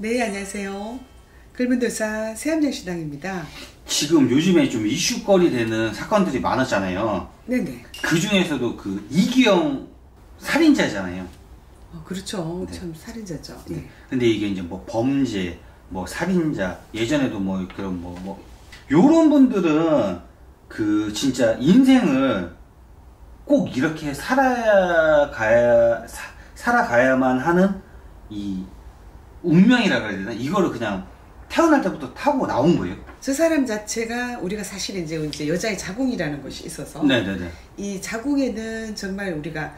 네, 안녕하세요. 글문도사 새암정신당입니다. 지금 요즘에 좀 이슈거리 되는 사건들이 많았잖아요. 네네. 그 중에서도 그 이기영 살인자잖아요. 그렇죠. 네. 참 살인자죠. 네. 네. 근데 이게 이제 뭐 범죄, 뭐 살인자, 예전에도 뭐 그런 요런 분들은 그 진짜 인생을 꼭 이렇게 살아가야만 하는 이 운명이라 그래야 되나? 이거를 그냥 태어날 때부터 타고 나온 거예요. 저 사람 자체가 우리가 사실 이제 여자의 자궁이라는 것이 있어서 네네네. 이 자궁에는 정말 우리가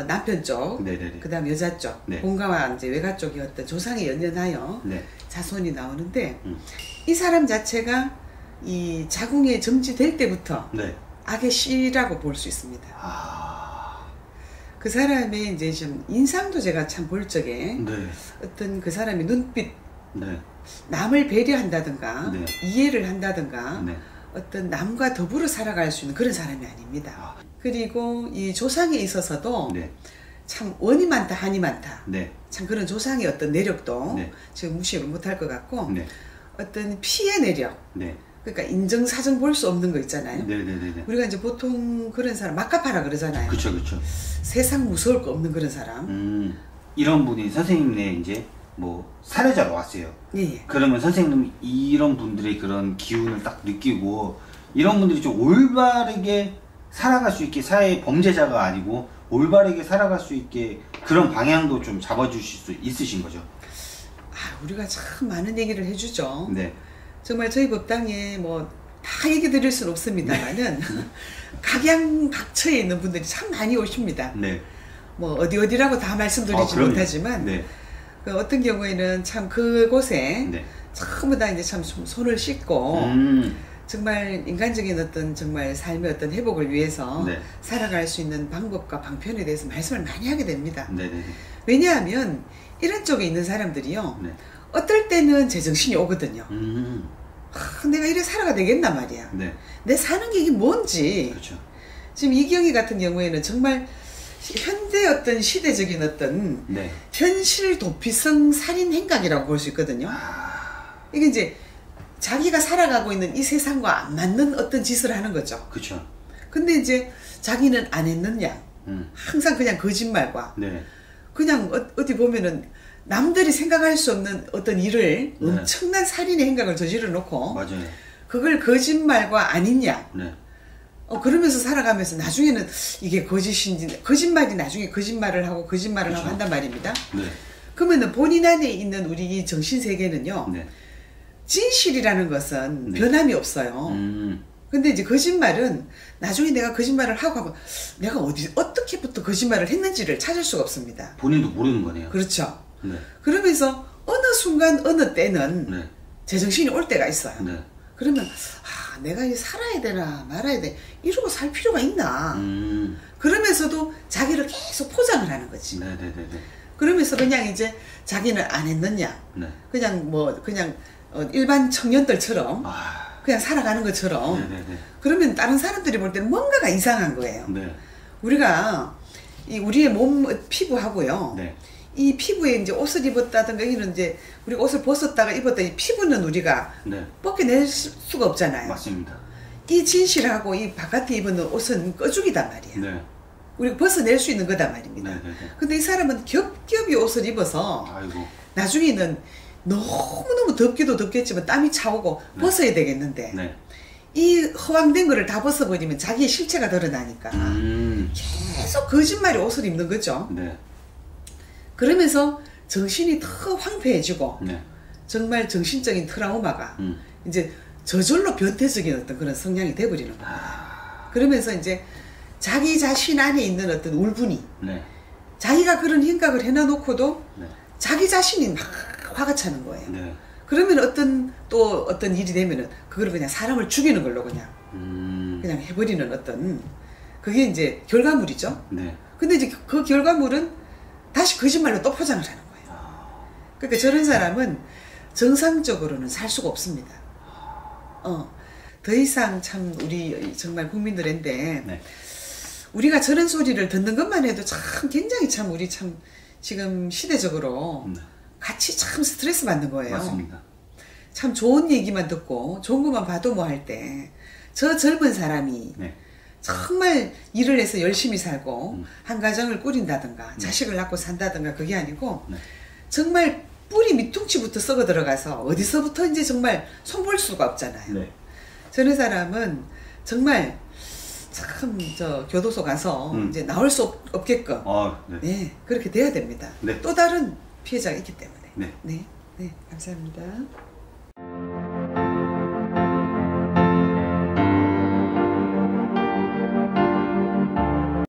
남편 쪽, 네네네. 그다음 여자 쪽, 네. 본가와 이제 외가 쪽이 어떤 조상에 연연하여 네. 자손이 나오는데 이 사람 자체가 이 자궁에 점지될 때부터 네. 악의 씨라고 볼 수 있습니다. 그 사람의 이제 좀 인상도 제가 참 볼 적에 네. 어떤 그 사람의 눈빛, 네. 남을 배려한다든가 네. 이해를 한다든가 네. 어떤 남과 더불어 살아갈 수 있는 그런 사람이 아닙니다. 그리고 이 조상에 있어서도 네. 참 원이 많다 한이 많다. 네. 참 그런 조상의 어떤 내력도 네. 지금 무시를 못할 것 같고 네. 어떤 피의 내력, 네. 그러니까 인정사정 볼 수 없는 거 있잖아요. 네네네. 우리가 이제 보통 그런 사람 막가파라 그러잖아요. 그쵸, 그쵸. 세상 무서울 거 없는 그런 사람. 이런 분이 선생님네 이제 뭐 사례자로 왔어요. 예. 그러면 선생님 이런 분들의 그런 기운을 딱 느끼고 이런 분들이 좀 올바르게 살아갈 수 있게, 사회 범죄자가 아니고 올바르게 살아갈 수 있게 그런 방향도 좀 잡아주실 수 있으신 거죠? 우리가 참 많은 얘기를 해주죠. 네. 정말 저희 법당에 뭐 다 얘기 드릴 수는 없습니다만은 각양각처에 있는 분들이 참 많이 오십니다. 네. 뭐 어디라고 다 말씀드리지 못하지만 네. 그 어떤 경우에는 참 그곳에 네. 전부 다 이제 참 손을 씻고 정말 인간적인 어떤 정말 삶의 어떤 회복을 위해서 네. 살아갈 수 있는 방법과 방편에 대해서 말씀을 많이 하게 됩니다. 네네. 왜냐하면 이런 쪽에 있는 사람들이요. 네. 어떨 때는 제정신이 오거든요. 내가 이래 살아가 되겠나 말이야. 네. 내 사는 게 이게 뭔지. 그렇죠. 지금 이경희 같은 경우에는 정말 현대 어떤 시대적인 어떤 네. 현실 도피성 살인 행각이라고 볼 수 있거든요. 이게 이제 자기가 살아가고 있는 이 세상과 안 맞는 어떤 짓을 하는 거죠. 그렇죠. 근데 이제 자기는 안 했느냐. 항상 그냥 거짓말과 네. 그냥 어디 보면은 남들이 생각할 수 없는 어떤 일을 네. 엄청난 살인의 행각을 저질러 놓고 맞아요. 그걸 거짓말과 아니냐. 네. 그러면서 살아가면서 나중에는 이게 거짓인지, 거짓말이 나중에 거짓말을 하고 거짓말을 그렇죠. 하고 한단 말입니다. 네. 그러면은 본인 안에 있는 우리 이 정신세계는요. 네. 진실이라는 것은 네. 변함이 없어요. 근데 이제 거짓말은 나중에 내가 거짓말을 하고 내가 어떻게부터 거짓말을 했는지를 찾을 수가 없습니다. 본인도 모르는 거네요. 그렇죠. 네. 그러면서 어느 순간 어느 때는 네. 제정신이 올 때가 있어요. 네. 그러면 내가 이제 살아야 되나 말아야 돼 이러고 살 필요가 있나. 그러면서도 자기를 계속 포장을 하는 거지. 네네네. 그러면서 그냥 이제 자기는 안 했느냐. 네. 그냥 일반 청년들처럼 그냥 살아가는 것처럼. 네네네. 그러면 다른 사람들이 볼 때는 뭔가가 이상한 거예요. 네. 우리가 우리의 몸 피부하고요. 네. 이 피부에 이제 옷을 입었다든가 이런 이제 우리가 옷을 벗었다가 입었다 이 피부는 우리가 네. 벗겨낼 수가 없잖아요. 맞습니다. 이 진실하고 이 바깥에 입은 옷은 꺼죽이단 말이에요. 네. 우리가 벗어낼 수 있는 거단 말입니다. 네네네. 근데 이 사람은 겹겹이 옷을 입어서 아이고. 나중에는 너무너무 덥기도 덥겠지만 땀이 차오고 네. 벗어야 되겠는데 네. 이 허황된 거를 다 벗어버리면 자기의 실체가 드러나니까 계속 거짓말이 옷을 입는 거죠. 네. 그러면서 정신이 더 황폐해지고 네. 정말 정신적인 트라우마가 이제 저절로 변태적인 어떤 그런 성향이 돼버리는 겁니다. 그러면서 이제 자기 자신 안에 있는 어떤 울분이 네. 자기가 그런 행각을 해놔놓고도 네. 자기 자신이 막 화가 차는 거예요. 네. 그러면 어떤 일이 되면은 그걸 그냥 사람을 죽이는 걸로 그냥 해버리는 어떤 그게 이제 결과물이죠. 네. 근데 이제 그 결과물은 다시 거짓말로 또 포장을 하는 거예요. 그러니까 저런 사람은 정상적으로는 살 수가 없습니다. 더 이상 참 우리 정말 국민들인데 네. 우리가 저런 소리를 듣는 것만 해도 참 굉장히 참 우리 참 지금 시대적으로 같이 참 스트레스 받는 거예요. 맞습니다. 참 좋은 얘기만 듣고 좋은 것만 봐도 뭐 할 때 저 젊은 사람이 네. 정말 일을 해서 열심히 살고 한 가정을 꾸린다든가 네. 자식을 낳고 산다든가 그게 아니고 네. 정말 뿌리 밑둥치부터 썩어 들어가서 어디서부터 이제 정말 손볼 수가 없잖아요. 네. 저런 사람은 정말 참 저 교도소 가서 이제 나올 수 없게끔 네. 네, 그렇게 돼야 됩니다. 네. 또 다른 피해자가 있기 때문에. 네. 네, 네, 감사합니다.